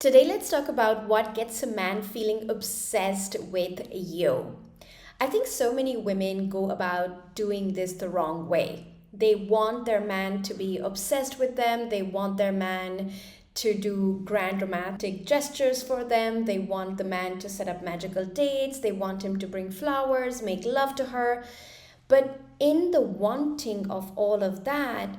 Today, let's talk about what gets a man feeling obsessed with you. I think so many women go about doing this the wrong way. They want their man to be obsessed with them, they want their man to do grand romantic gestures for them, they want the man to set up magical dates, they want him to bring flowers, make love to her. But in the wanting of all of that,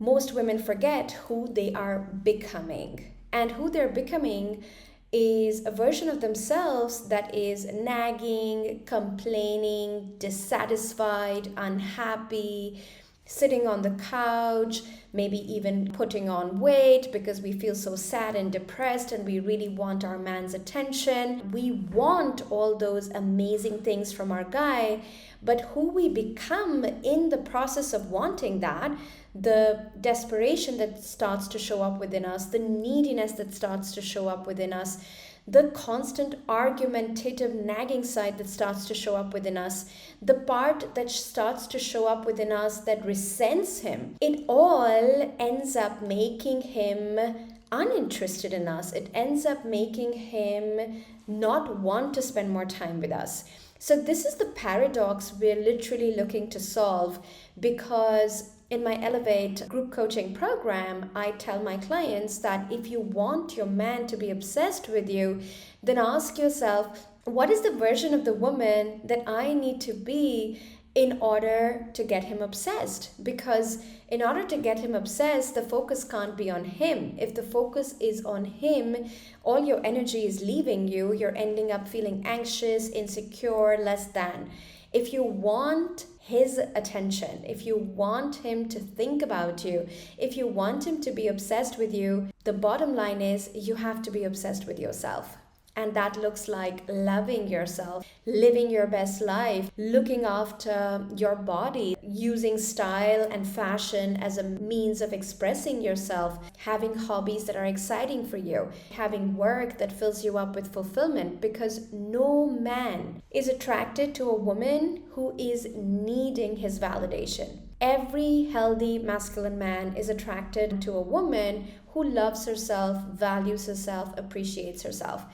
most women forget who they are becoming. And who they're becoming is a version of themselves that is nagging, complaining, dissatisfied, unhappy, sitting on the couch, maybe even putting on weight because we feel so sad and depressed and we really want our man's attention. We want all those amazing things from our guy, but who we become in the process of wanting that, the desperation that starts to show up within us, the neediness that starts to show up within us, the constant argumentative nagging side that starts to show up within us, the part that starts to show up within us that resents him, it all ends up making him uninterested in us. It ends up making him not want to spend more time with us. So this is the paradox we're literally looking to solve, because in my Elevate group coaching program, I tell my clients that if you want your man to be obsessed with you, then ask yourself, what is the version of the woman that I need to be in order to get him obsessed? Because in order to get him obsessed, the focus can't be on him. If the focus is on him, all your energy is leaving you. You're ending up feeling anxious, insecure, less than. If you want his attention, if you want him to think about you, if you want him to be obsessed with you, the bottom line is you have to be obsessed with yourself. And that looks like loving yourself, living your best life, looking after your body, using style and fashion as a means of expressing yourself, having hobbies that are exciting for you, having work that fills you up with fulfillment, because no man is attracted to a woman who is needing his validation. Every healthy masculine man is attracted to a woman who loves herself, values herself, appreciates herself.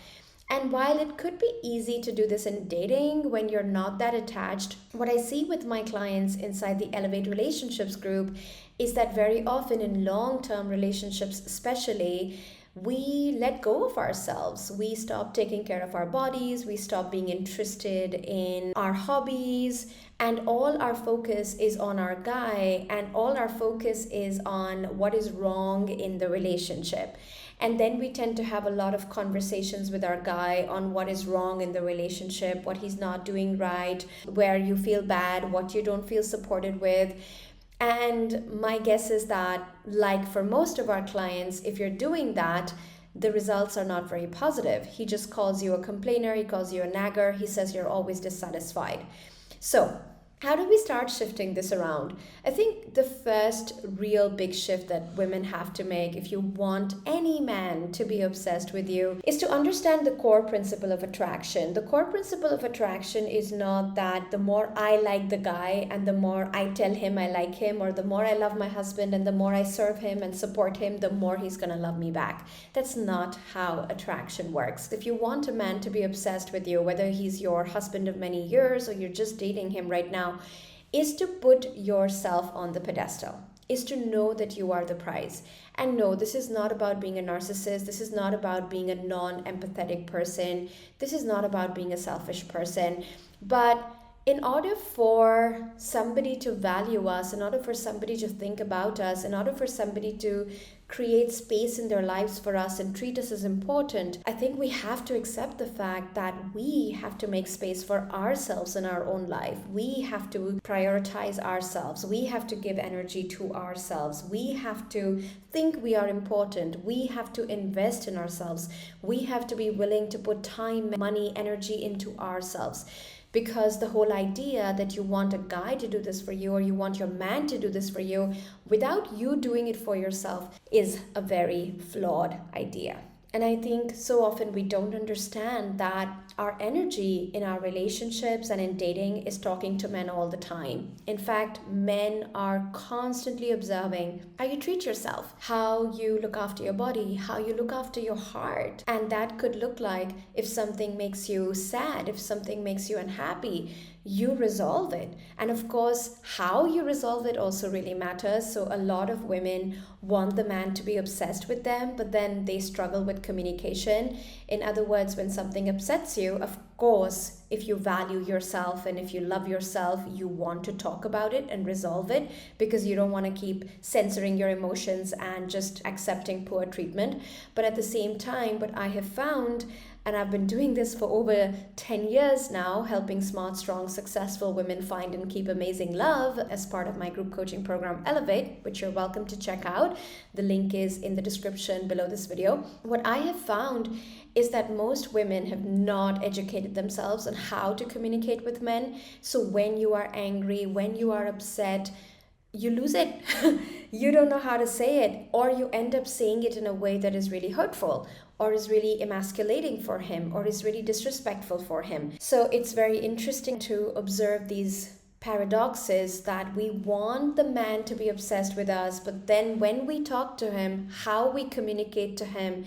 And while it could be easy to do this in dating when you're not that attached, what I see with my clients inside the Elevate Relationships group is that very often in long-term relationships especially, we let go of ourselves. We stop taking care of our bodies, we stop being interested in our hobbies, and all our focus is on our guy, and all our focus is on what is wrong in the relationship. And then we tend to have a lot of conversations with our guy on what is wrong in the relationship, what he's not doing right, where you feel bad, what you don't feel supported with. And my guess is that, like for most of our clients, if you're doing that, the results are not very positive. He just calls you a complainer, he calls you a nagger, he says you're always dissatisfied. So, how do we start shifting this around? I think the first real big shift that women have to make if you want any man to be obsessed with you is to understand the core principle of attraction. The core principle of attraction is not that the more I like the guy and the more I tell him I like him, or the more I love my husband and the more I serve him and support him, the more he's gonna love me back. That's not how attraction works. If you want a man to be obsessed with you, whether he's your husband of many years or you're just dating him right now, is to put yourself on the pedestal, is to know that you are the prize. And no, this is not about being a narcissist. This is not about being a non-empathetic person. This is not about being a selfish person. But in order for somebody to value us, in order for somebody to think about us, in order for somebody to create space in their lives for us and treat us as important, I think we have to accept the fact that we have to make space for ourselves in our own life. We have to prioritize ourselves. We have to give energy to ourselves. We have to think we are important. We have to invest in ourselves. We have to be willing to put time, money, energy into ourselves. Because the whole idea that you want a guy to do this for you or you want your man to do this for you without you doing it for yourself is a very flawed idea. And I think so often we don't understand that our energy in our relationships and in dating is talking to men all the time. In fact, men are constantly observing how you treat yourself, how you look after your body, how you look after your heart. And that could look like if something makes you sad, if something makes you unhappy, you resolve it. And of course, how you resolve it also really matters. So, a lot of women want the man to be obsessed with them, but then they struggle with communication. In other words, when something upsets you, of course, if you value yourself and if you love yourself, you want to talk about it and resolve it because you don't want to keep censoring your emotions and just accepting poor treatment. But at the same time, what I have found, and I've been doing this for over 10 years now, helping smart, strong, successful women find and keep amazing love as part of my group coaching program Elevate, which you're welcome to check out. The link is in the description below this video. What I have found is that most women have not educated themselves on how to communicate with men. So when you are angry, when you are upset, you lose it. You don't know how to say it, or you end up saying it in a way that is really hurtful, or is really emasculating for him, or is really disrespectful for him. So it's very interesting to observe these paradoxes that we want the man to be obsessed with us, but then when we talk to him, how we communicate to him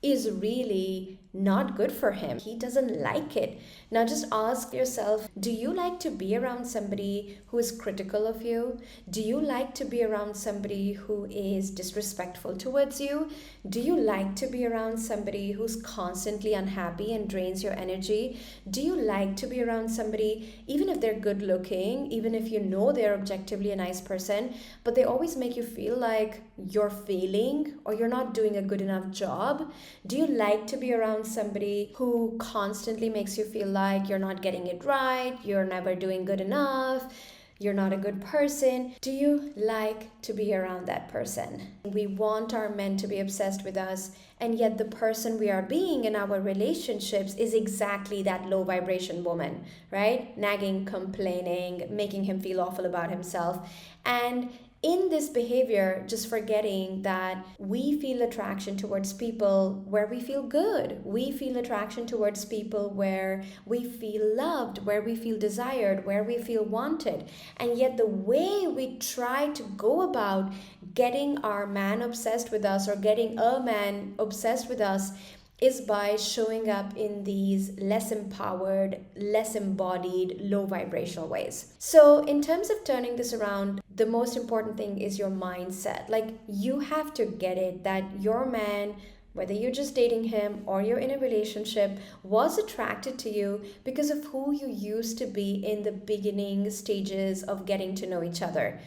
is really not good for him. He doesn't like it. Now just ask yourself, do you like to be around somebody who is critical of you? Do you like to be around somebody who is disrespectful towards you? Do you like to be around somebody who's constantly unhappy and drains your energy? Do you like to be around somebody, even if they're good looking, even if you know they're objectively a nice person, but they always make you feel like you're failing or you're not doing a good enough job? Do you like to be around somebody who constantly makes you feel like you're not getting it right, you're never doing good enough, you're not a good person? Do you like to be around that person? We want our men to be obsessed with us, and yet the person we are being in our relationships is exactly that low vibration woman, right? Nagging, complaining, making him feel awful about himself. And in this behavior, just forgetting that we feel attraction towards people where we feel good. We feel attraction towards people where we feel loved, where we feel desired, where we feel wanted. And yet the way we try to go about getting our man obsessed with us or getting a man obsessed with us is by showing up in these less empowered, less embodied, low vibrational ways. So in terms of turning this around, the most important thing is your mindset. Like, you have to get it that your man, whether you're just dating him or you're in a relationship, was attracted to you because of who you used to be in the beginning stages of getting to know each other.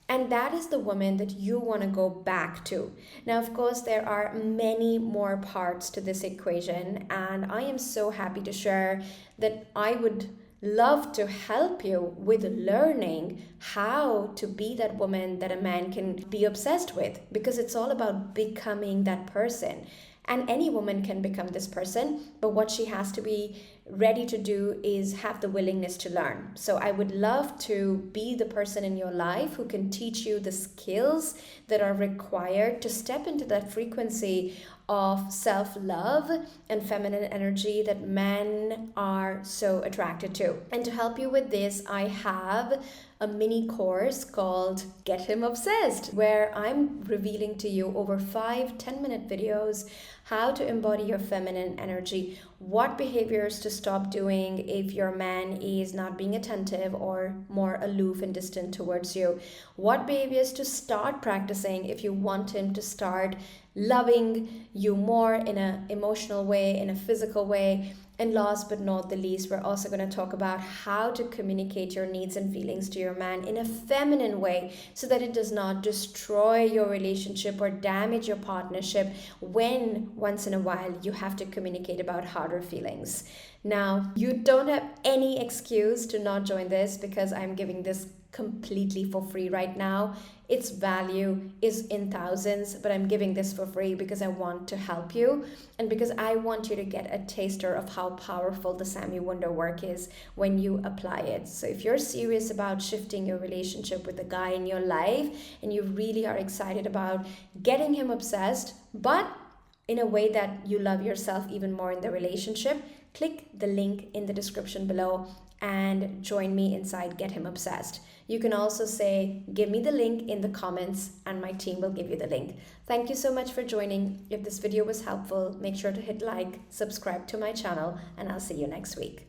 And that is the woman that you want to go back to. Now, of course, there are many more parts to this equation, and I am so happy to share that I would love to help you with learning how to be that woman that a man can be obsessed with, because it's all about becoming that person. And any woman can become this person, but what she has to be ready to do is have the willingness to learn. So I would love to be the person in your life who can teach you the skills that are required to step into that frequency of self-love and feminine energy that men are so attracted to. And to help you with this, I have a mini course called Get Him Obsessed, where I'm revealing to you over 5 10-minute videos how to embody your feminine energy, what behaviors to stop doing if your man is not being attentive or more aloof and distant towards you, what behaviors to start practicing if you want him to start loving you more in an emotional way, in a physical way. And last but not the least, we're also going to talk about how to communicate your needs and feelings to your man in a feminine way so that it does not destroy your relationship or damage your partnership when once in a while you have to communicate about harder feelings. Now, you don't have any excuse to not join this because I'm giving this completely for free right now. Its value is in thousands, but I'm giving this for free because I want to help you and because I want you to get a taster of how powerful the Sami Wunder work is when you apply it. So if you're serious about shifting your relationship with the guy in your life and you really are excited about getting him obsessed, but in a way that you love yourself even more in the relationship, click the link in the description below and join me inside Get Him Obsessed. You can also say, give me the link in the comments, and my team will give you the link. Thank you so much for joining. If this video was helpful, make sure to hit like, subscribe to my channel, and I'll see you next week.